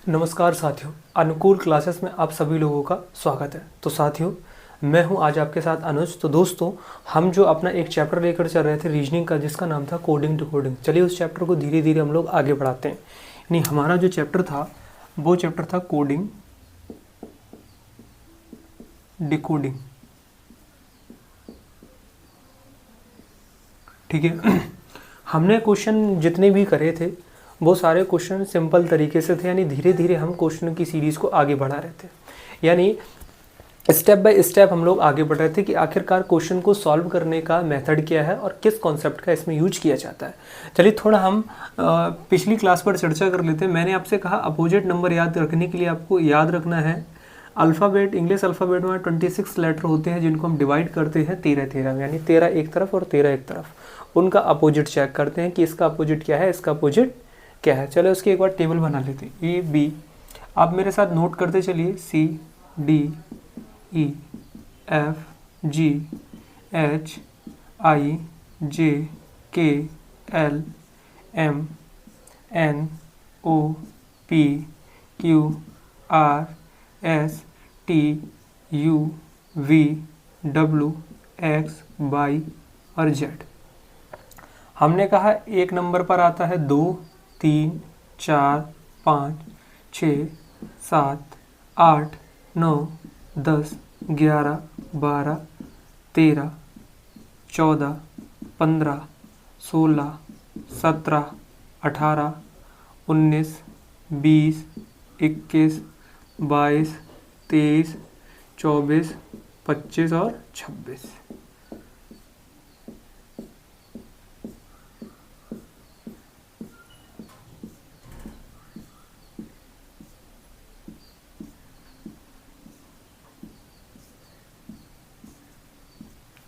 नमस्कार साथियों, अनुकूल क्लासेस में आप सभी लोगों का स्वागत है। तो साथियों, मैं हूं आज आपके साथ अनुज। तो दोस्तों, हम जो अपना एक चैप्टर लेकर चल रहे थे रीजनिंग का, जिसका नाम था कोडिंग डिकोडिंग। चलिए उस चैप्टर को धीरे धीरे हम लोग आगे बढ़ाते हैं। यानी हमारा जो चैप्टर था वो चैप्टर था कोडिंग डिकोडिंग। ठीक है। हमने क्वेश्चन जितने भी करे थे वो सारे क्वेश्चन सिंपल तरीके से थे, यानी धीरे धीरे हम क्वेश्चन की सीरीज़ को आगे बढ़ा रहे थे। यानी स्टेप बाय स्टेप हम लोग आगे बढ़ रहे थे कि आखिरकार क्वेश्चन को सॉल्व करने का मेथड क्या है और किस कॉन्सेप्ट का इसमें यूज किया जाता है। चलिए थोड़ा हम पिछली क्लास पर चर्चा कर लेते हैं। मैंने आपसे कहा अपोजिट नंबर याद रखने के लिए आपको याद रखना है अल्फ़ाबेट, इंग्लिश अल्फ़ाबेट में 26 लेटर होते हैं जिनको हम डिवाइड करते हैं 13 में, यानी 13 एक तरफ और 13 एक तरफ। उनका अपोजिट चेक करते हैं कि इसका अपोजिट क्या है, इसका अपोजिट क्या है। चलो उसकी एक बार टेबल बना लेते हैं। ए बी, आप मेरे साथ नोट करते चलिए। C D E F G H I J K L M N O P Q R S T U V W X Y और जेड। हमने कहा एक नंबर पर आता है 2, 3, 4, 5, 6, 7, 8, 9, 10, 11, 12, 13, 14, 15, 16, 17, 18, 19, 20, 21, 22, 23, 24, 25 और 26।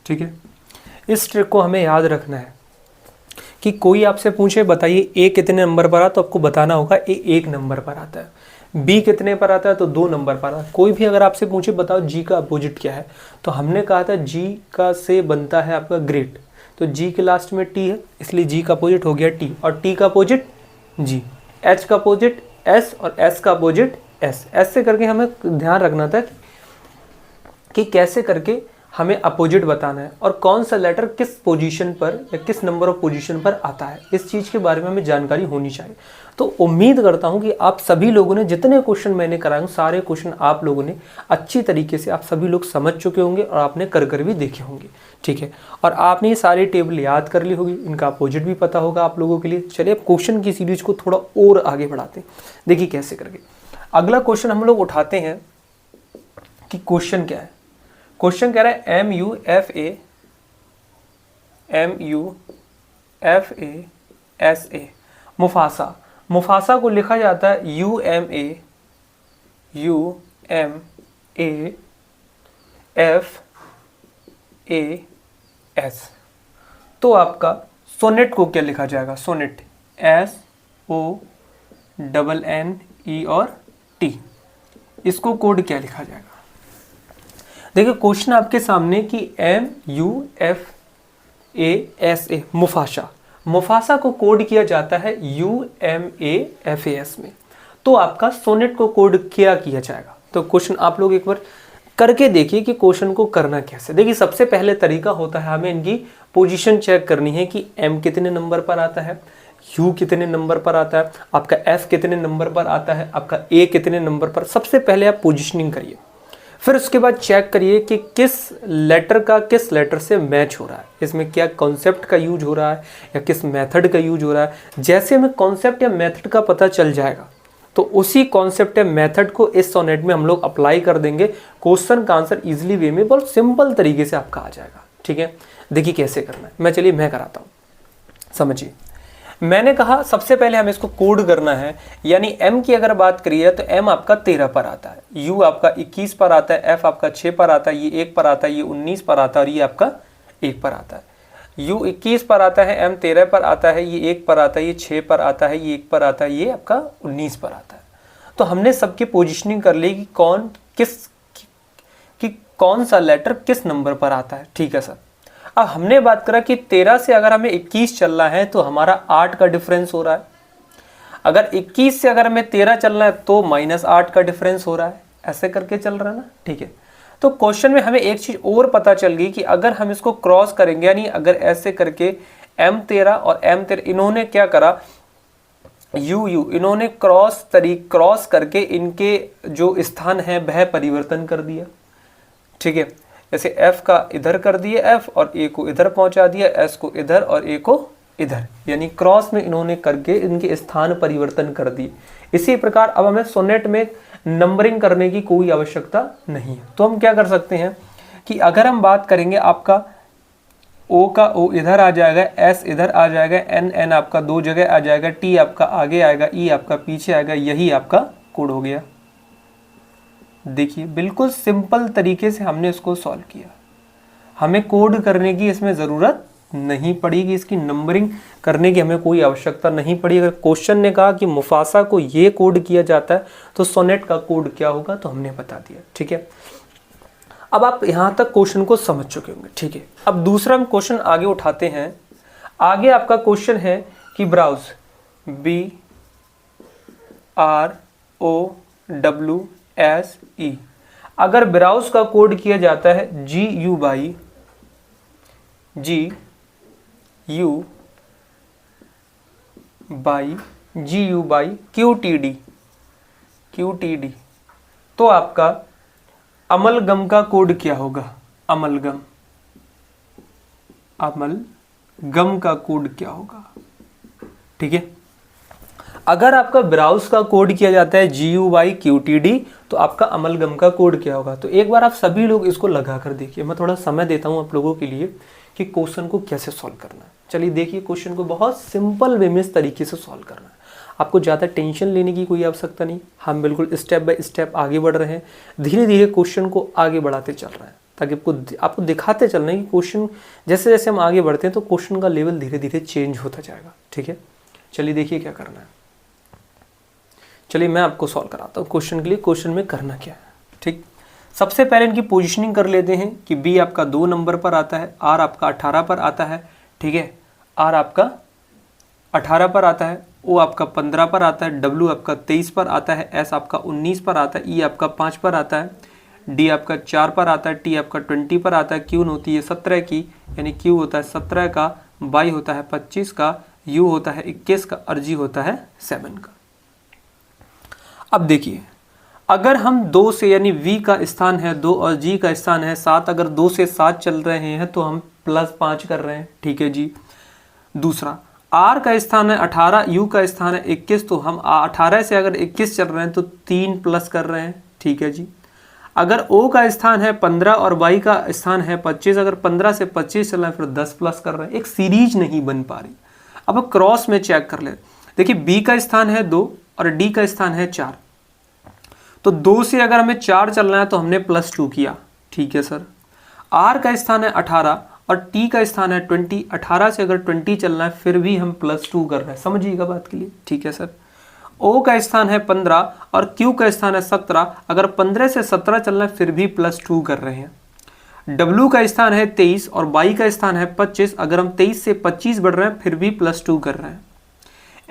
ठीक है, इस ट्रिक को हमें याद रखना है कि कोई आपसे पूछे बताइए ए कितने नंबर पर आता है, तो आपको बताना होगा ए 1 नंबर पर आता है। बी कितने पर आता है, तो 2 नंबर पर आता है। कोई भी अगर आपसे पूछे बताओ जी का अपोजिट क्या है, तो हमने कहा था जी का से बनता है आपका ग्रेट, तो जी के लास्ट में टी है, इसलिए जी का अपोजिट हो गया टी, और टी का अपोजिट जी, एच का अपोजिट एस और एस का अपोजिट एस। ऐसे करके हमें ध्यान रखना था कि कैसे करके हमें अपोजिट बताना है और कौन सा लेटर किस पोजीशन पर या किस नंबर ऑफ पोजीशन पर आता है, इस चीज़ के बारे में हमें जानकारी होनी चाहिए। तो उम्मीद करता हूं कि आप सभी लोगों ने जितने क्वेश्चन मैंने कराए सारे क्वेश्चन आप लोगों ने अच्छी तरीके से आप सभी लोग समझ चुके होंगे और आपने कर भी देखे होंगे। ठीक है, और आपने ये सारी टेबल याद कर ली होगी, इनका अपोजिट भी पता होगा आप लोगों के लिए। चलिए अब क्वेश्चन की सीरीज को थोड़ा और आगे बढ़ाते हैं। देखिए कैसे करके अगला क्वेश्चन हम लोग उठाते हैं कि क्वेश्चन क्या है। क्वेश्चन कह रहा है MUFA मुफासा। मुफासा को लिखा जाता है UMAFAS। तो आपका सोनेट को क्या लिखा जाएगा, सोनेट SONNE और T, इसको कोड क्या लिखा जाएगा। देखिए क्वेश्चन आपके सामने कि MUFASA मुफासा, मुफासा को कोड किया जाता है UMAFAS में, तो आपका सोनेट को कोड क्या किया जाएगा। तो क्वेश्चन आप लोग एक बार करके देखिए कि क्वेश्चन को करना कैसे। देखिए सबसे पहले तरीका होता है हमें इनकी पोजीशन चेक करनी है कि M कितने नंबर पर आता है, U कितने नंबर पर आता है, आपका F कितने नंबर पर आता है, आपका A कितने नंबर पर। सबसे पहले आप पोजीशनिंग करिए, फिर उसके बाद चेक करिए कि किस लेटर का किस लेटर से मैच हो रहा है, इसमें क्या कॉन्सेप्ट का यूज हो रहा है या किस मेथड का यूज हो रहा है। जैसे हमें कॉन्सेप्ट या मेथड का पता चल जाएगा तो उसी कॉन्सेप्ट या मेथड को इस सोनेट में हम लोग अप्लाई कर देंगे। क्वेश्चन का आंसर इजीली वे में बहुत सिंपल तरीके से आपका आ जाएगा। ठीक है, देखिए कैसे करना है। मैं कराता हूँ, समझिए। मैंने कहा सबसे पहले हमें इसको कोड करना है। यानी M की अगर बात करिए तो M आपका 13 पर आता है, U आपका 21 पर आता है, F आपका 6 पर आता है, ये 1 पर आता है, ये 19 पर आता है और ये आपका 1 पर आता है। U 21 पर आता है, M 13 पर आता है, ये 1 पर आता है, ये 6 पर आता है, ये 1 पर आता है, ये आपका 19 पर आता है। तो हमने सबकी पोजिशनिंग कर ली कि कौन सा लेटर किस नंबर पर आता है। ठीक है सर, अब हमने बात करा कि 13 से अगर हमें 21 चलना है तो हमारा 8 का डिफरेंस हो रहा है। अगर 21 से अगर हमें 13 चलना है तो -8 का डिफरेंस हो रहा है, ऐसे करके चल रहा है ना, ठीक है। तो क्वेश्चन में हमें एक चीज और पता चल गई कि अगर हम इसको क्रॉस करेंगे, यानी अगर ऐसे करके M13 और M13 इन्होंने क्या करा, इन्होंने क्रॉस करके इनके जो स्थान है वह परिवर्तन कर दिया, ठीक है। जैसे F का इधर कर दिया F और A को इधर पहुंचा दिया, S को इधर और A को इधर, यानी क्रॉस में इन्होंने करके इनके स्थान परिवर्तन कर दिए। इसी प्रकार अब हमें सोनेट में नंबरिंग करने की कोई आवश्यकता नहीं है। तो हम क्या कर सकते हैं कि अगर हम बात करेंगे, आपका O का O इधर आ जाएगा, S इधर आ जाएगा, N आपका दो जगह आ जाएगा, T आपका आगे आएगा, E आपका पीछे आएगा, यही आपका कोड हो गया। देखिए बिल्कुल सिंपल तरीके से हमने इसको सॉल्व किया, हमें कोड करने की इसमें ज़रूरत नहीं पड़ेगी, इसकी नंबरिंग करने की हमें कोई आवश्यकता नहीं पड़ी। अगर क्वेश्चन ने कहा कि मुफासा को ये कोड किया जाता है तो सोनेट का कोड क्या होगा, तो हमने बता दिया, ठीक है। अब आप यहाँ तक क्वेश्चन को समझ चुके होंगे, ठीक है। अब दूसरा हम क्वेश्चन आगे उठाते हैं। आगे आपका क्वेश्चन है कि ब्राउज BROWSE, अगर ब्राउज का कोड किया जाता है GU बाई QTD, तो आपका अमलगम का कोड क्या होगा, अमलगम का कोड क्या होगा, ठीक है। अगर आपका ब्राउज का कोड किया जाता है GU बाई QTD, तो आपका अमलगम का कोड क्या होगा। तो एक बार आप सभी लोग इसको लगा कर देखिए, मैं थोड़ा समय देता हूं आप लोगों के लिए कि क्वेश्चन को कैसे सॉल्व करना है। चलिए देखिए, क्वेश्चन को बहुत सिंपल वे में इस तरीके से सॉल्व करना है, आपको ज़्यादा टेंशन लेने की कोई आवश्यकता नहीं। हम बिल्कुल स्टेप बाय स्टेप आगे बढ़ रहे हैं, धीरे धीरे क्वेश्चन को आगे बढ़ाते चल रहे हैं, ताकि आपको दिखाते चल रहे हैं कि क्वेश्चन जैसे जैसे हम आगे बढ़ते हैं तो क्वेश्चन का लेवल धीरे धीरे चेंज होता जाएगा, ठीक है। चलिए देखिए क्या करना है, चलिए मैं आपको सॉल्व कराता हूँ क्वेश्चन के लिए, क्वेश्चन में करना क्या है, ठीक। सबसे पहले इनकी पोजीशनिंग कर लेते हैं कि B आपका 2 नंबर पर आता है, R आपका 18 पर आता है, ठीक है। R आपका 18 पर आता है, O आपका 15 पर आता है, W आपका 23 पर आता है, S आपका 19 पर आता है, E आपका 5 पर आता है, D आपका 4 पर आता है, T आपका 20 पर आता है, Q होती है 17 की, यानी Q होता है 17 का, Y होता है 25 का, U होता है 21 का और G होता है 7 का। अब देखिए, अगर हम 2 से, यानी V का स्थान है 2 और G का स्थान है 7, अगर 2 से 7 चल रहे हैं तो हम +5 कर रहे हैं, ठीक है जी। दूसरा, R का स्थान है 18, U का स्थान है 21, तो हम 18 से अगर 21 चल रहे हैं तो 3 प्लस कर रहे हैं, ठीक है जी। अगर O का स्थान है 15 और Y का स्थान है 25, अगर 15 से 25 चल रहे हैं फिर 10 प्लस कर रहे हैं, एक सीरीज नहीं बन पा रही। अब क्रॉस में चेक कर ले, देखिए B का स्थान है 2 और D का स्थान है 4, तो 2 से अगर हमें 4 चलना है तो हमने +2 किया, ठीक है सर। R का स्थान है 18 और T का स्थान है 20, 18 से अगर 20 चलना है फिर भी हम +2 कर रहे हैं, समझिएगा बात के लिए, ठीक है सर। O का स्थान है 15 और Q का स्थान है 17, अगर 15 से 17 चलना है फिर भी +2 कर रहे हैं। W का स्थान है 23 और Y का स्थान है 25, अगर हम 23 से 25 बढ़ रहे हैं फिर भी +2 कर रहे हैं।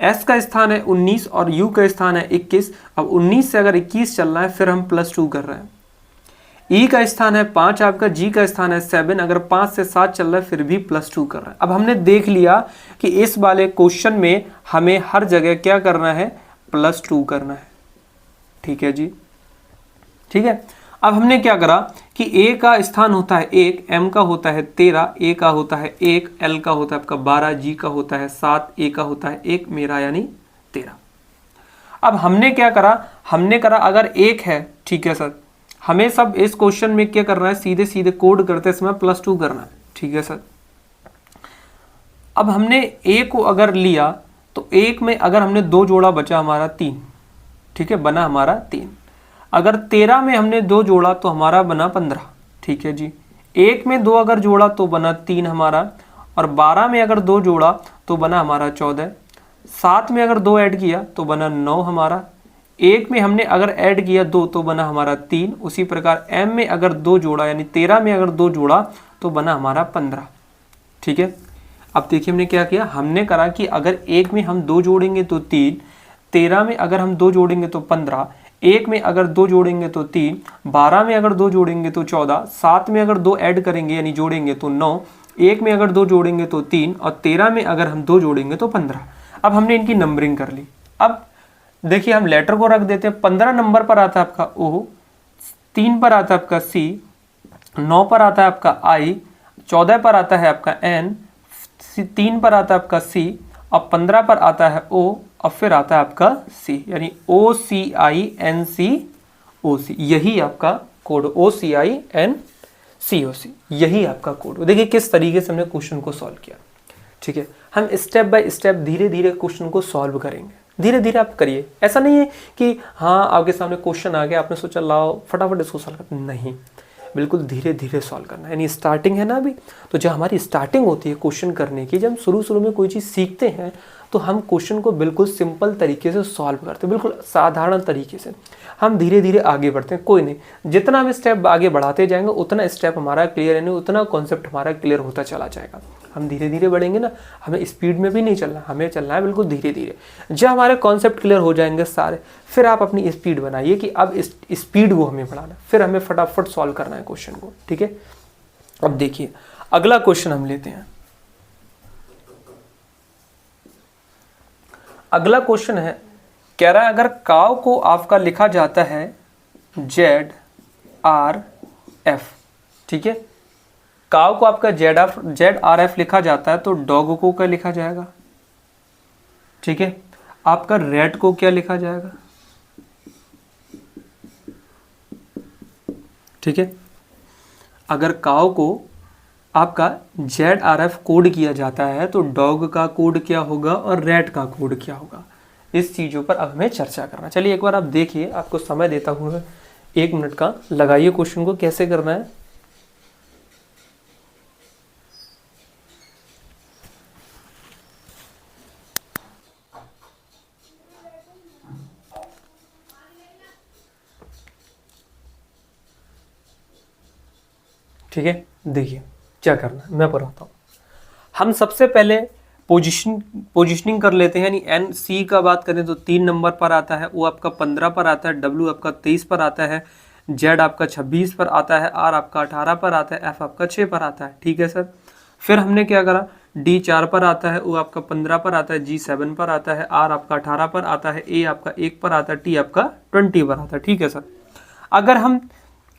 S का स्थान है 19 और U का स्थान है 21, अब 19 से अगर 21 चलना है फिर हम +2 कर रहे हैं। E का स्थान है 5 आपका, G का स्थान है 7, अगर 5 से 7 चल रहा है फिर भी +2 कर रहा है। अब हमने देख लिया कि इस वाले क्वेश्चन में हमें हर जगह क्या करना है, +2 करना है, ठीक है जी, ठीक है। अब हमने क्या करा कि A का स्थान होता है 1, M का होता है 13, A का होता है 1, L का होता है आपका 12, G का होता है 7, A का होता है 1, मेरा यानी 13। अब हमने क्या करा, हमने करा अगर 1 है, ठीक है सर, हमें सब इस क्वेश्चन में क्या करना है, सीधे सीधे कोड करते समय +2 करना है, ठीक है सर। अब हमने A को अगर लिया तो 1 में अगर हमने 2 जोड़ा बचा हमारा 3, ठीक है, बना हमारा 3। अगर 13 में हमने 2 जोड़ा तो हमारा बना 15, ठीक है जी। 1 में 2 अगर जोड़ा तो बना 3 हमारा, और 12 में अगर 2 जोड़ा तो बना हमारा 14, 7 में अगर 2 ऐड किया तो बना 9 हमारा, 1 में हमने अगर ऐड किया 2 तो बना हमारा 3। उसी प्रकार M में अगर 2 जोड़ा, यानी 13 में अगर 2 जोड़ा तो बना हमारा 15, ठीक है। अब देखिए हमने क्या किया, हमने करा कि अगर 1 में हम 2 जोड़ेंगे तो 3, 13 में अगर हम 2 जोड़ेंगे तो 15, 1 में अगर 2 जोड़ेंगे तो 3, 12 में अगर 2 जोड़ेंगे तो 14, 7 में अगर 2 ऐड करेंगे यानी जोड़ेंगे तो 9, 1 में अगर 2 जोड़ेंगे तो 3 और 13 में अगर हम 2 जोड़ेंगे तो 15। अब हमने इनकी नंबरिंग कर ली। अब देखिए हम लेटर को रख देते हैं। 15 नंबर पर आता है आपका ओ, 3 पर आता है आपका सी, 9 पर आता है आपका आई, 14 पर आता है आपका एन, 3 पर आता है आपका सी और 15 पर आता है ओ और फिर आता है आपका सी, यानी ओ सी आई एन सी ओ सी। यही आपका code O C I N C ओ सी, यही आपका कोड। देखिए किस तरीके से हमने क्वेश्चन को सॉल्व किया। ठीक है, हम स्टेप बाय स्टेप धीरे धीरे क्वेश्चन को सॉल्व करेंगे। धीरे धीरे आप करिए, ऐसा नहीं है कि हाँ आपके सामने क्वेश्चन आ गया आपने सोचा लाओ फटाफट इसको सॉल्व करना, नहीं, बिल्कुल धीरे धीरे सॉल्व करना है। यानी स्टार्टिंग है ना अभी, तो जब हमारी स्टार्टिंग होती है क्वेश्चन करने की, जब हम शुरू में कोई चीज़ सीखते हैं तो हम क्वेश्चन को बिल्कुल सिंपल तरीके से सॉल्व करते हैं, बिल्कुल साधारण तरीके से। हम धीरे धीरे आगे बढ़ते हैं, कोई नहीं, जितना हम स्टेप आगे बढ़ाते जाएंगे उतना स्टेप हमारा क्लियर है, उतना कॉन्सेप्ट हमारा क्लियर होता चला जाएगा। हम धीरे धीरे बढ़ेंगे ना, हमें स्पीड में भी नहीं चलना, हमें चलना है बिल्कुल धीरे धीरे। जब हमारे कॉन्सेप्ट क्लियर हो जाएंगे सारे, फिर आप अपनी स्पीड बनाइए कि अब इस स्पीड को हमें बढ़ाना, फिर हमें फटाफट सॉल्व करना है क्वेश्चन को। ठीक है, अब देखिए अगला क्वेश्चन हम लेते हैं। अगला क्वेश्चन है, कह रहा है अगर काव को आपका लिखा जाता है जेड आर एफ, ठीक है, काव को आपका जेड आर एफ लिखा जाता है तो डॉग को क्या लिखा जाएगा? ठीक है, आपका रेट को क्या लिखा जाएगा? ठीक है, अगर काव को आपका जेड आर एफ कोड किया जाता है तो डॉग का कोड क्या होगा और रेट का कोड क्या होगा? इस चीज़ों पर अब हमें चर्चा करना। चलिए एक बार आप देखिए, आपको समय देता हूँ 1 मिनट का, लगाइए क्वेश्चन को कैसे करना है। ठीक है, देखिए क्या करना है मैं बताता हूँ। हम सबसे पहले पोजिशनिंग कर लेते हैं, यानी एन सी का बात करें तो 3 नंबर पर आता है, वो आपका 15 पर आता है, डब्ल्यू आपका 23 पर आता है, जेड आपका 26 पर आता है, आर आपका 18 पर आता है, एफ आपका 6 पर आता है। ठीक है सर, फिर हमने क्या करा, डी 4 पर आता है, वो आपका 15 पर आता है, जी 7 पर आता है, आर आपका 18 पर आता है, ए आपका 1 पर आता है, टी आपका 20 पर आता है। ठीक है सर, अगर हम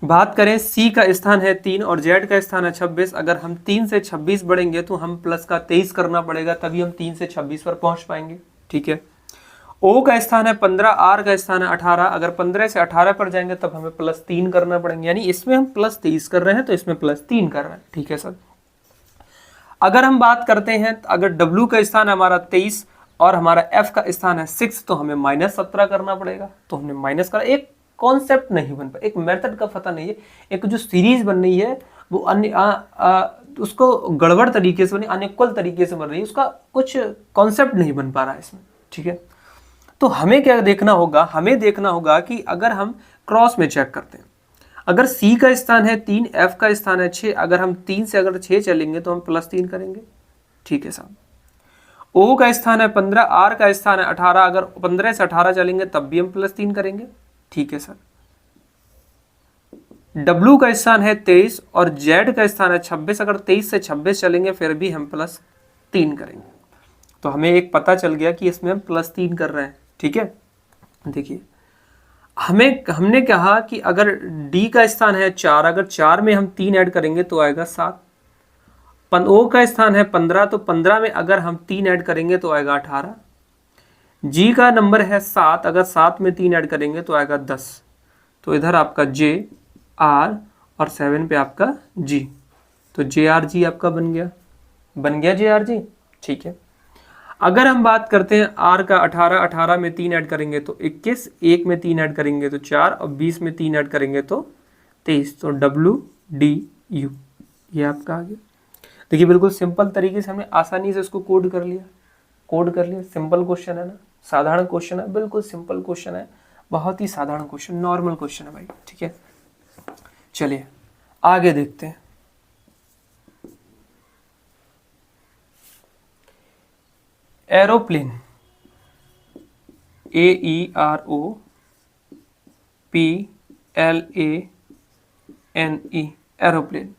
बात करें सी का स्थान है 3 और जेड का स्थान है 26, अगर हम 3 से 26 बढ़ेंगे तो हम प्लस का 23 करना पड़ेगा, तभी हम 3 से 26 पर पहुंच पाएंगे। ठीक है, ओ का स्थान है 15, आर का स्थान है 18, अगर 15 से 18 पर जाएंगे तब हमें प्लस 3 करना पड़ेंगे, यानी इसमें हम प्लस 23 कर रहे हैं तो इसमें प्लस 3 कर रहे हैं। ठीक है सर, अगर हम बात करते हैं अगर डब्ल्यू का स्थान है हमारा 23 और हमारा एफ का स्थान है 6 तो हमें -17 करना पड़ेगा, तो हमने माइनस करा। एक कॉन्सेप्ट नहीं बन पाया, एक मेथड का पता नहीं है, एक जो सीरीज बन रही है वो अन्य उसको गड़बड़ तरीके से बनी, अनइक्वल तरीके से बन रही है, उसका कुछ कॉन्सेप्ट नहीं बन पा रहा है इसमें। ठीक है, तो हमें क्या देखना होगा, हमें देखना होगा कि अगर हम क्रॉस में चेक करते हैं, अगर सी का स्थान है 3, एफ का स्थान है 6, अगर हम 3 से अगर 6 चलेंगे तो हम +3 करेंगे। ठीक है साहब, ओ का स्थान है 15, आर का स्थान है 18, अगर 15 से 18 चलेंगे तब भी हम +3 करेंगे। ठीक है सर, डब्ल्यू का स्थान है 23 और जेड का स्थान है 26, अगर 23 से 26 चलेंगे फिर भी हम +3 करेंगे। तो हमें एक पता चल गया कि इसमें हम +3 कर रहे हैं। ठीक है, देखिए हमने कहा कि अगर डी का स्थान है 4, अगर 4 में हम 3 ऐड करेंगे तो आएगा 7, ओ का स्थान है 15, तो 15 में अगर हम 3 ऐड करेंगे तो आएगा 18, जी का नंबर है 7, अगर 7 में 3 ऐड करेंगे तो आएगा 10, तो इधर आपका जे आर और 7 पे आपका जी, तो जे आर जी आपका बन गया जे आर जी। ठीक है, अगर हम बात करते हैं आर का 18, 18 में 3 ऐड करेंगे तो 21, 1 में 3 ऐड करेंगे तो 4 और 20 में 3 ऐड करेंगे तो 23, तो डब्ल्यू डी यू ये आपका आ गया। देखिए बिल्कुल सिंपल तरीके से हमने आसानी से इसको कोड कर लिया। सिंपल क्वेश्चन है ना, साधारण क्वेश्चन है, बिल्कुल सिंपल क्वेश्चन है, बहुत ही साधारण क्वेश्चन, नॉर्मल क्वेश्चन है भाई। ठीक है, चलिए आगे देखते हैं। Aeroplane AEROPLANE, aeroplane.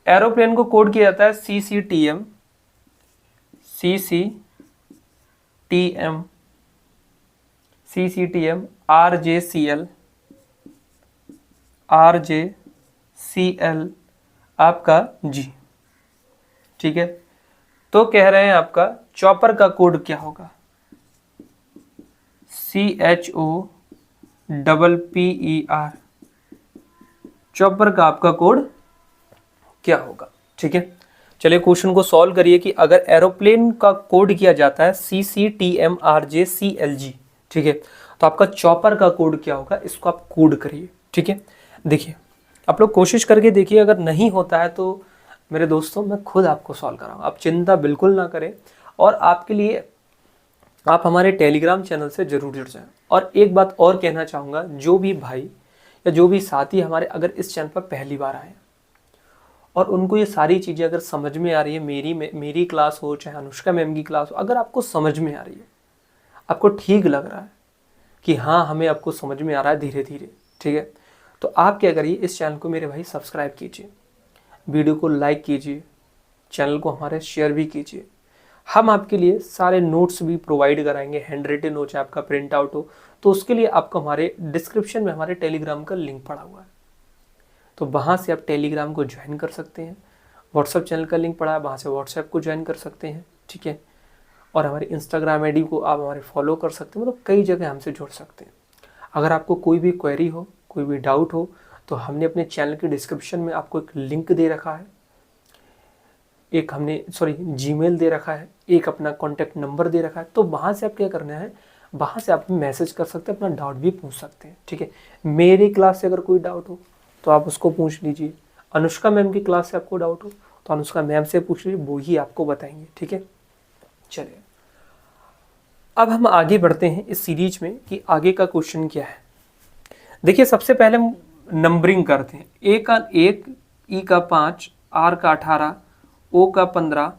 एरोप्लेन को कोड किया जाता है CCTM, RJCL आपका G। ठीक है, तो कह रहे हैं आपका चॉपर का कोड क्या होगा, CHOPPER, चॉपर का आपका कोड क्या होगा। ठीक है, चलिए क्वेश्चन को सॉल्व करिए कि अगर एरोप्लेन का कोड किया जाता है CCTMRJCLG, ठीक है, तो आपका चॉपर का कोड क्या होगा, इसको आप कोड करिए। ठीक है, देखिए आप लोग कोशिश करके देखिए, अगर नहीं होता है तो मेरे दोस्तों मैं खुद आपको सॉल्व कराऊंगा, आप चिंता बिल्कुल ना करें। और आपके लिए आप हमारे टेलीग्राम चैनल से जरूर जुड़ जाएं। और एक बात और कहना चाहूँगा, जो भी भाई या जो भी साथी हमारे अगर इस चैनल पर पहली बार आए और उनको ये सारी चीज़ें अगर समझ में आ रही है, मेरी क्लास हो चाहे अनुष्का मैम की क्लास हो, अगर आपको समझ में आ रही है, आपको ठीक लग रहा है कि हाँ हमें आपको समझ में आ रहा है धीरे धीरे, ठीक है, तो आप क्या करिए, इस चैनल को मेरे भाई सब्सक्राइब कीजिए, वीडियो को लाइक कीजिए, चैनल को हमारे शेयर भी कीजिए। हम आपके लिए सारे नोट्स भी प्रोवाइड कराएंगे, हैंड रिटन हो चाहे आपका प्रिंट आउट हो, तो उसके लिए आपको हमारे डिस्क्रिप्शन में हमारे टेलीग्राम का लिंक पड़ा हुआ है, तो वहाँ से आप टेलीग्राम को ज्वाइन कर सकते हैं। व्हाट्सएप चैनल का लिंक पड़ा है, वहाँ से व्हाट्सएप को ज्वाइन कर सकते हैं। ठीक है, और हमारे इंस्टाग्राम आईडी को आप हमारे फॉलो कर सकते हैं, मतलब कई जगह हमसे जुड़ सकते हैं। अगर आपको कोई भी क्वेरी हो, कोई भी डाउट हो, तो हमने अपने चैनल के डिस्क्रिप्शन में आपको एक लिंक दे रखा है, एक हमने जीमेल दे रखा है, एक अपना कॉन्टैक्ट नंबर दे रखा है, तो वहाँ से आप क्या करना है, वहाँ से आप मैसेज कर सकते हैं, अपना डाउट भी पूछ सकते हैं। ठीक है, मेरी क्लास से अगर कोई डाउट हो तो आप उसको पूछ लीजिए, अनुष्का मैम की क्लास से आपको डाउट हो तो अनुष्का मैम से पूछ लीजिए, वो ही आपको बताएंगे। ठीक है, चलिए अब हम आगे बढ़ते हैं इस सीरीज में कि आगे का क्वेश्चन क्या है। देखिए सबसे पहले हम नंबरिंग करते हैं, ए का 1, ई का 5, आर का 18, ओ का 15,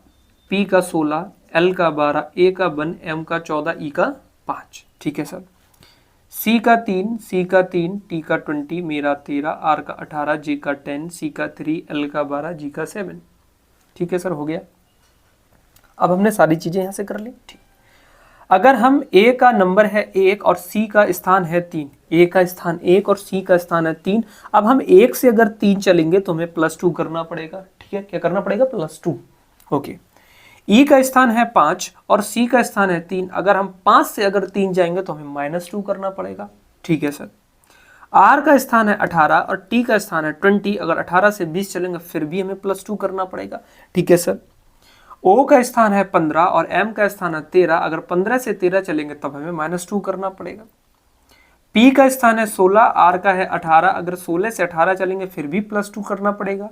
पी का 16, एल का 12, ए का 1, एम का 14, ई का 5। ठीक है सर, सी का 3, सी का 3, टी का 20, मेरा 13, आर का 18, जे का 10, सी का 3, एल का 12, जी का 7। ठीक है सर, हो गया। अब हमने सारी चीजें यहां से कर ली। ठीक, अगर हम ए का नंबर है 1 और सी का स्थान है 3, ए का स्थान 1 और सी का स्थान है 3, अब हम 1 से अगर 3 चलेंगे तो हमें +2 करना पड़ेगा। ठीक है, क्या करना पड़ेगा, +2। ओके, ई का स्थान है 5 और सी का स्थान है 3, अगर हम 5 से अगर 3 जाएंगे तो हमें -2 करना पड़ेगा। ठीक है सर, आर का स्थान है 18 और टी का स्थान है 20, अगर 18 से 20 चलेंगे फिर भी हमें +2 करना पड़ेगा। ठीक है सर, ओ का स्थान है 15 और एम का स्थान है 13, अगर 15 से 13 चलेंगे तब हमें -2 करना पड़ेगा। पी का स्थान है 16, आर का है 18, अगर 16 से 18 चलेंगे फिर भी +2 करना पड़ेगा।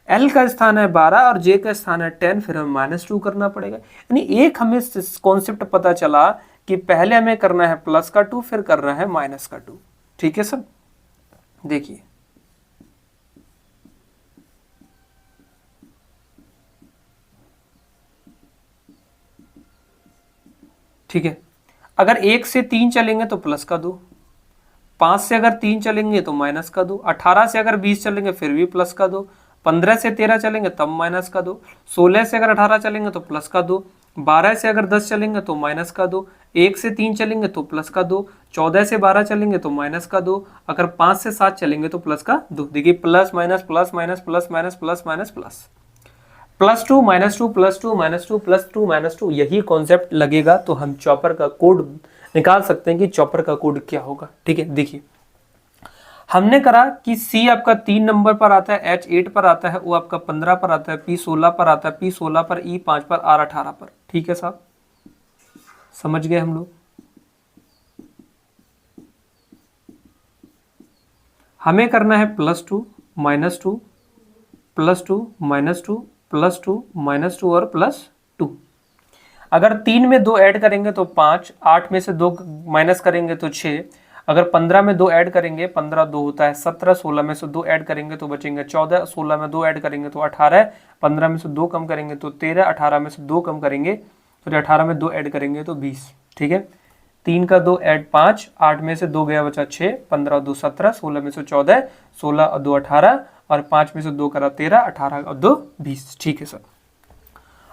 एल का स्थान है 12 और जे का स्थान है 10, फिर हमें -2 करना पड़ेगा। यानी एक हमें कॉन्सेप्ट पता चला कि पहले हमें करना है +2 फिर करना है -2। ठीक है सर, देखिए ठीक है, अगर 1 से 3 चलेंगे तो +2, 5 से अगर 3 चलेंगे तो -2, 18 से अगर 20 चलेंगे फिर भी +2, 15 से 13 चलेंगे तब -2, 16 से अगर 18 चलेंगे तो +2, 12 से अगर 10 चलेंगे तो -2, 1 से 3 चलेंगे तो +2, 14 से 12 चलेंगे तो -2, अगर 5 से 7 चलेंगे तो +2। देखिए plus minus plus minus plus minus plus minus plus, +2 -2 +2 -2 +2 -2, यही कॉन्सेप्ट लगेगा तो हम चॉपर का कोड निकाल सकते हैं कि चॉपर का कोड क्या होगा। ठीक है, देखिए हमने करा कि C आपका 3 नंबर पर आता है, H 8 पर आता है, O आपका 15 पर आता है, P 16 पर आता है, P 16 पर, E 5 पर, R 18 पर। ठीक है साहब, समझ गए हम लोग। हमें करना है +2 -2 +2 -2 +2 -2 और +2। अगर 3 में 2 ऐड करेंगे तो 5, 8 में से 2 माइनस करेंगे तो 6, अगर 15 में 2 ऐड करेंगे, 15 2 होता है 17, 16 में से 2 ऐड करेंगे तो बचेंगे 14, 16 में 2 ऐड करेंगे तो 18, 15 में से 2 कम करेंगे तो 13, 18 में से 2 कम करेंगे तो 18 में 2 ऐड करेंगे तो 20। ठीक है, 3 का 2 ऐड 5, 8 में से 2 गया बचा 6, 15 और 2 17, 16 में से 14, 16 और 2 18, और 5 में से 2 करा 13, 18 और 2 20। ठीक है सर।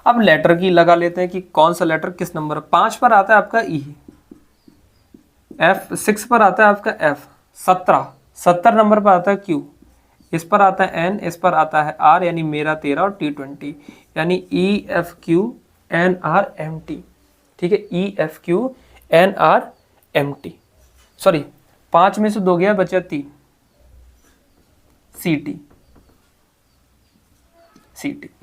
अब लेटर की लगा लेते हैं कि कौन सा लेटर किस नंबर। 5 पर आता है आपका ई, एफ 6 पर आता है आपका एफ, 70 नंबर पर आता है क्यू, इस पर आता है एन, इस पर आता है आर, यानी मेरा 13 और टी 20, यानी E F Q N R M T. ठीक है, E F Q N R M T. Sorry, 5 में से 2 गया बचा 3, सी टी।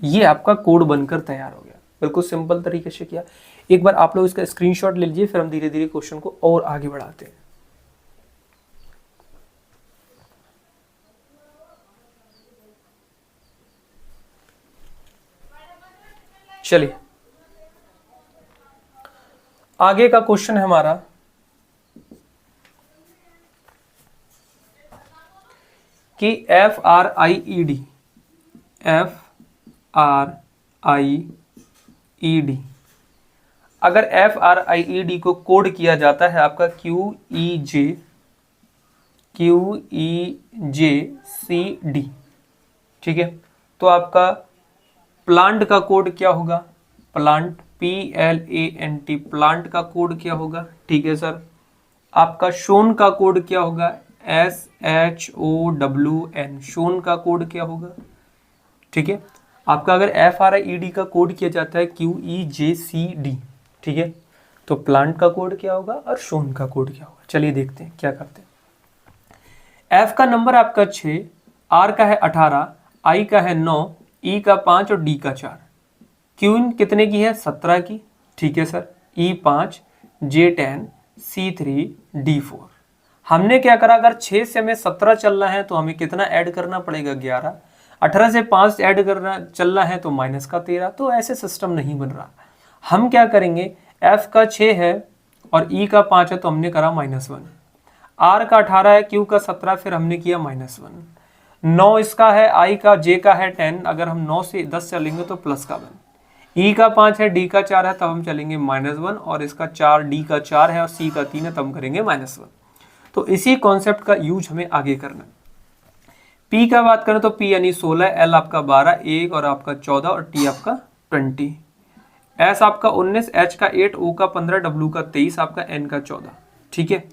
ये आपका कोड बनकर तैयार हो गया, बिल्कुल सिंपल तरीके से किया। एक बार आप लोग इसका स्क्रीनशॉट ले लीजिए, फिर हम धीरे धीरे क्वेश्चन को और आगे बढ़ाते हैं। चलिए, आगे का क्वेश्चन है हमारा कि F R I E D, F R I E D, अगर F R I E D को कोड किया जाता है आपका क्यू ई जे सी डी। ठीक है, तो आपका प्लांट का कोड क्या होगा, प्लांट PLANT, प्लांट का कोड क्या होगा। ठीक है सर। आपका शोन का कोड क्या होगा, SHOWN, शोन का कोड क्या होगा। ठीक है, आपका अगर FRIED का कोड किया जाता है QEJCD, ठीक है, तो प्लांट का कोड क्या होगा और शोन का कोड क्या होगा। चलिए देखते हैं क्या करते हैं। F का नंबर आपका 6, R का है 18, I का है 9, E का 5 और D का 4। Q कितने की है, 17 की। ठीक है sir. E 5, J 10, C 3, D 4। हमने क्या करा, अगर 6 से हमें 17 चलना है तो हमें कितना ऐड करना पड़ेगा, 11। 18 से 5 ऐड करना चलना है तो माइनस का 13। तो ऐसे सिस्टम नहीं बन रहा। हम क्या करेंगे, F का 6 है और E का 5 है तो हमने करा -1, R का 18 है, Q का 17, फिर हमने किया -1, 9 इसका है, I का J का है 10, अगर हम 9 से 10 चलेंगे तो प्लस का 1, E का 5 है, D का 4 है, तब हम चलेंगे -1, और इसका 4, D का 4 है और C का 3 है, तब हम करेंगे -1। तो इसी कॉन्सेप्ट का यूज हमें आगे करना है। P का बात करें तो P यानी 16, L आपका 12, A और आपका 14 और T आपका 20, S आपका 19, H का 8, O का 15, W का 23, आपका N का 14। ठीक है,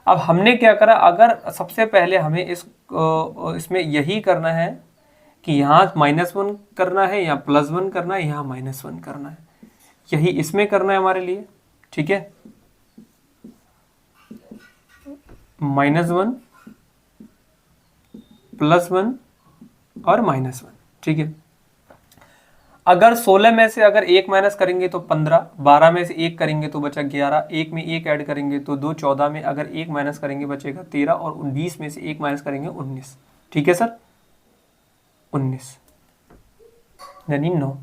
अब हमने क्या करा, अगर सबसे पहले हमें इसमें यही करना है कि यहाँ -1 करना है या +1 करना है, यहाँ -1 करना है, यही इसमें करना है हमारे लिए। ठीक है, -1, +1 और -1। ठीक है, अगर 16 में से अगर 1 माइनस करेंगे तो 15, 12 में से 1 करेंगे तो बचा 11, 1 में 1 ऐड करेंगे तो 2, 14 में अगर 1 माइनस करेंगे बचेगा 13, और 20 में से 1 माइनस करेंगे 19। ठीक है सर, 19 यानी 9।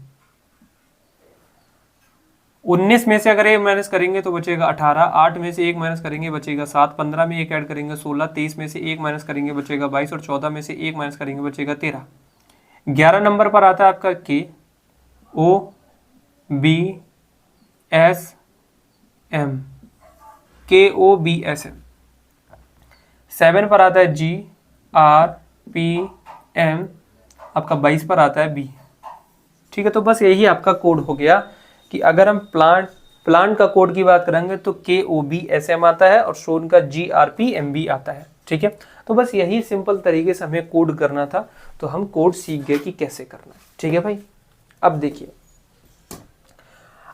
19 में से अगर 1 माइनस करेंगे तो बचेगा 18, 8 में से 1 माइनस करेंगे बचेगा 7, 15 में 1 ऐड करेंगे 16, 23 में से 1 माइनस करेंगे बचेगा 22, और 14 में से 1 माइनस करेंगे बचेगा 13। 11 नंबर पर आता है आपका KOBSM, KOBSM। 7 पर आता है GRPM, आपका 22 पर आता है B। ठीक है, तो बस यही आपका कोड हो गया कि अगर हम प्लांट का कोड की बात करेंगे तो KOBSM आता है और शोन का GRPMB आता है। ठीक है, तो बस यही सिंपल तरीके से हमें कोड करना था, तो हम कोड सीख गए कि कैसे करना है। ठीक है भाई, अब देखिए,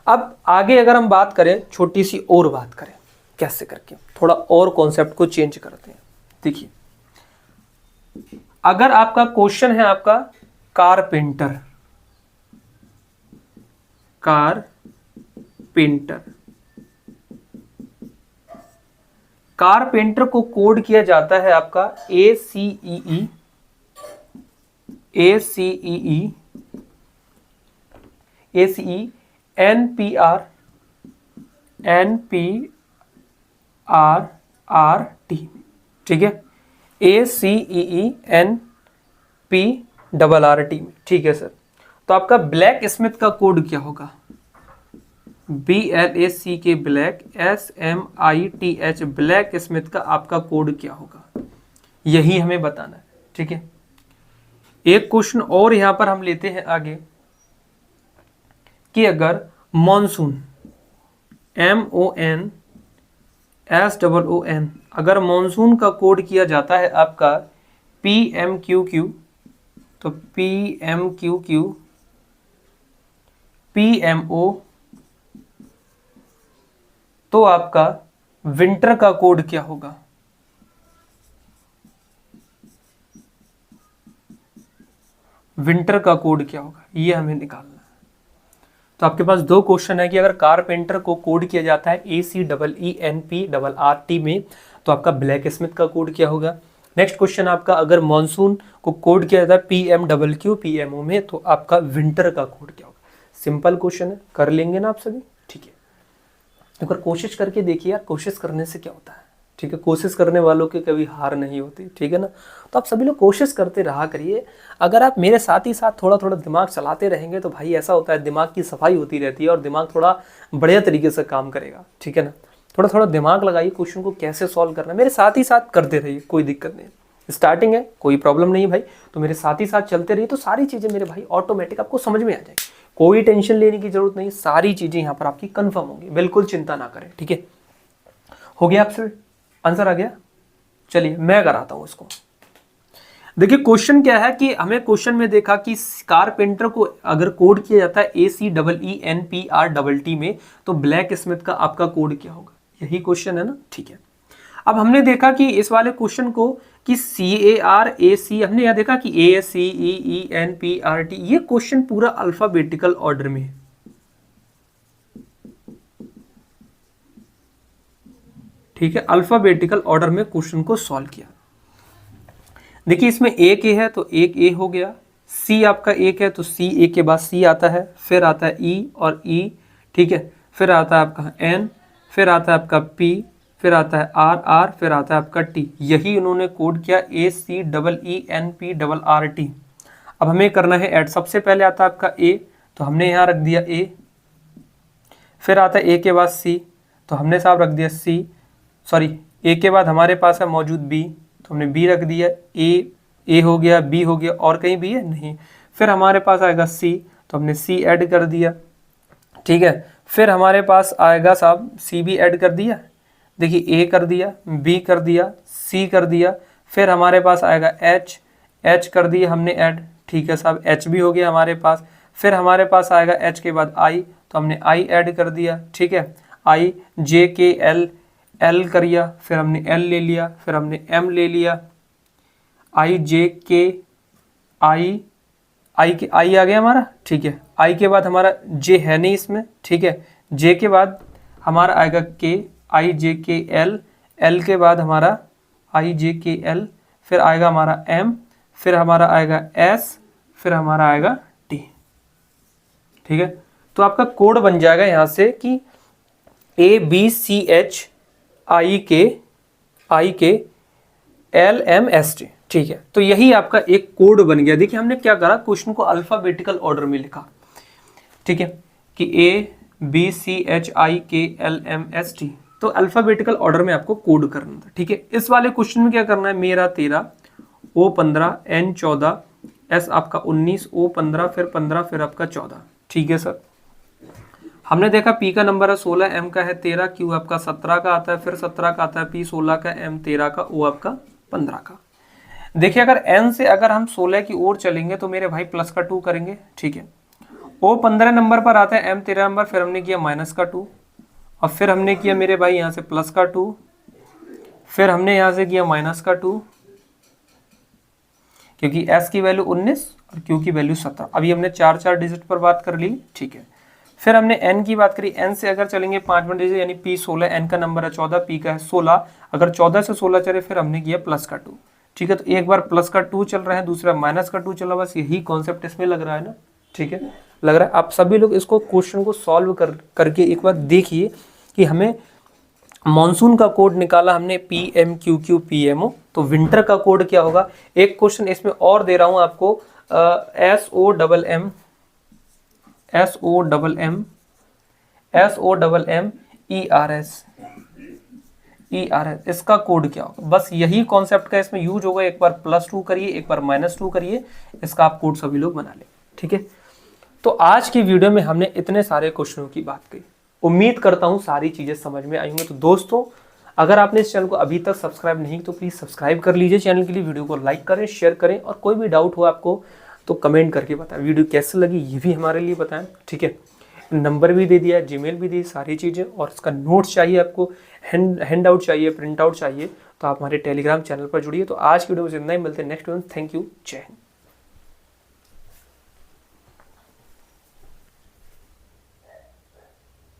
अब आगे अगर हम बात करें, छोटी सी और बात करें कैसे करके, थोड़ा और कॉन्सेप्ट को चेंज करते हैं। देखिए, अगर आपका क्वेश्चन है आपका कारपेंटर, कारपेंटर को कोड किया जाता है आपका ACEE NPRRT। ठीक है, ACEE NPRRT में। ठीक है सर, तो आपका ब्लैक स्मिथ का कोड क्या होगा, BLACK black, SMITH black Smith का आपका कोड क्या होगा, यही हमें बताना है। ठीक है, एक क्वेश्चन और यहां पर हम लेते हैं आगे कि अगर मॉनसून MONSOON, अगर मॉनसून का कोड किया जाता है आपका PMQQ, तो PMQQ PMO, तो आपका विंटर का कोड क्या होगा, विंटर का कोड क्या होगा, ये हमें निकालना है। तो आपके पास दो क्वेश्चन है कि अगर कारपेंटर को कोड किया जाता है ACEENPRRT में, तो आपका ब्लैक स्मिथ का कोड क्या होगा। नेक्स्ट क्वेश्चन आपका, अगर मॉनसून को कोड किया जाता है PMQQ PMO में, तो आपका विंटर का कोड क्या होगा। सिंपल क्वेश्चन है, कर लेंगे ना आप सभी। ठीक है, एक बार कोशिश करके देखिए यार, कोशिश करने से क्या होता है। ठीक है, कोशिश करने वालों की कभी हार नहीं होती। ठीक है ना, तो आप सभी लोग कोशिश करते रहा करिए। अगर आप मेरे साथ ही साथ थोड़ा थोड़ा दिमाग चलाते रहेंगे तो भाई ऐसा होता है, दिमाग की सफाई होती रहती है और दिमाग थोड़ा बढ़िया तरीके से काम करेगा। ठीक है ना, थोड़ा थोड़ा दिमाग लगाइए, क्वेश्चन को कैसे सॉल्व करना है मेरे साथ ही साथ करते रहिए, कोई दिक्कत नहीं। स्टार्टिंग है, कोई प्रॉब्लम नहीं भाई, तो मेरे साथ ही साथ चलते रहिए, तो सारी चीज़ें मेरे भाई ऑटोमेटिक आपको समझ में आ जाएगी। कोई टेंशन लेने की जरूरत नहीं, सारी चीज़ें यहाँ पर आपकी कंफर्म होंगी, बिल्कुल चिंता ना करें। ठीक है, हो गया आपसे आंसर आ गया। चलिए मैं कराता हूं इसको। देखिए क्वेश्चन क्या है कि हमें क्वेश्चन में देखा कि कारपेंटर को अगर कोड किया जाता है ACEENPRTT में, तो ब्लैक स्मिथ का आपका कोड क्या होगा, यही क्वेश्चन है ना। ठीक है, अब हमने देखा कि इस वाले क्वेश्चन को कि CARAC, हमने यह देखा कि ACEENPRT, ये क्वेश्चन पूरा अल्फाबेटिकल ऑर्डर में है। ठीक है, अल्फाबेटिकल ऑर्डर में क्वेश्चन को सॉल्व किया। देखिए इसमें एक ए है तो एक ए हो गया, सी आपका एक है तो सी, ए के बाद सी आता है, फिर आता है ई और ई। ठीक है, फिर आता है आपका एन, फिर आता है आपका पी, फिर आता है आर आर, फिर आता है आपका टी। यही उन्होंने कोड किया ACEENPRRT। अब हमें करना है ऐड। सबसे पहले आता है आपका ए, तो हमने यहाँ रख दिया ए, फिर आता है ए के बाद सी, तो हमने साहब रख दिया सी, सॉरी ए के बाद हमारे पास है मौजूद बी, तो हमने बी रख दिया। ए हो गया, बी हो गया, और कहीं बी है नहीं। फिर हमारे पास आएगा सी, तो हमने सी ऐड कर दिया। ठीक है, फिर हमारे पास आएगा साहब सी भी ऐड कर दिया। देखिए ए कर दिया, बी कर दिया, सी कर दिया, फिर हमारे पास आएगा एच, एच कर दिया हमने ऐड। ठीक है साहब, एच भी हो गया हमारे पास। फिर हमारे पास आएगा एच के बाद आई, तो हमने आई ऐड कर दिया। ठीक है, आई जे के एल, एल कर दिया, फिर हमने एल ले लिया, फिर हमने एम ले लिया, आई जे के आई, आई के आई आ गया हमारा। ठीक है, आई के बाद हमारा जे है नहीं इसमें। ठीक है, जे के बाद हमारा आएगा के, आई जे के एल, एल के बाद हमारा आई जे के एल, फिर आएगा हमारा एम, फिर हमारा आएगा एस, फिर हमारा आएगा टी। ठीक है, तो आपका कोड बन जाएगा यहाँ से कि ABCHIK LMST। ठीक है, तो यही आपका एक कोड बन गया। देखिए हमने क्या करा, क्वेश्चन को अल्फाबेटिकल ऑर्डर में लिखा। ठीक है, कि ABCHIK LMST, तो अल्फाबेटिकल ऑर्डर में आपको कोड करना था। ठीक है, इस वाले क्वेश्चन में क्या करना है, मेरा 13, O15, N14, S आपका 19, O15, फिर 15, फिर आपका 14। ठीक है सर, हमने देखा P का नंबर है 16, M का है 13, Q आपका 17 का आता है, फिर 17 का आता है P 16 का, M 13 का, O आपका 15 का। देखिए अगर N से अगर हम 16 की ओर चलेंगे तो मेरे भाई प्लस का 2 करेंगे। ठीक है, O 15 नंबर पर आता है, M 13 नंबर, फिर हमने किया माइनस का 2, और फिर हमने किया मेरे भाई यहाँ से प्लस का 2, फिर हमने यहाँ से किया माइनस का 2, क्योंकि S की वैल्यू 19 और Q की वैल्यू 17। अभी हमने 4 डिजिट पर बात कर ली। ठीक है, फिर हमने n की बात करी, n से अगर चलेंगे 5 डिजिट यानी P 16, n का नंबर है 14, P का है 16, अगर 14 से 16 चले फिर हमने किया प्लस का 2। ठीक है, तो एक बार प्लस का 2 चल रहा है, दूसरा माइनस का 2 चल रहा है, बस यही कॉन्सेप्ट इसमें लग रहा है ना। ठीक है, लग रहा है। आप सभी लोग इसको क्वेश्चन को सॉल्व करके एक बार देखिए कि हमें मॉनसून का कोड निकाला हमने PMQQ PMO, तो विंटर का कोड क्या होगा। एक क्वेश्चन इसमें और दे रहा हूं आपको, SOMM SOMMERS, इसका कोड क्या होगा? बस यही कॉन्सेप्ट का इसमें यूज होगा। एक बार +2 करिए, एक बार -2 करिए, इसका आप कोड सभी लोग बना लें। ठीक है, तो आज की वीडियो में हमने इतने सारे क्वेश्चनों की बात की। उम्मीद करता हूँ सारी चीजें समझ में आई होंगी। तो दोस्तों, अगर आपने इस चैनल को अभी तक सब्सक्राइब नहीं तो प्लीज सब्सक्राइब कर लीजिए चैनल के लिए। वीडियो को लाइक करें, शेयर करें, और कोई भी डाउट हो आपको तो कमेंट करके बताएं। वीडियो कैसे लगी ये भी हमारे लिए बताएं। ठीक है, नंबर भी दे दिया, जीमेल भी दी, सारी चीज़ें। और इसका नोट्स चाहिए आपको, हैंड आउट चाहिए, प्रिंट आउट चाहिए, तो आप हमारे टेलीग्राम चैनल पर जुड़िए। तो आज की वीडियो में इतना ही, मिलते हैं नेक्स्ट वीडियो में। थैंक यू, जय हिंद।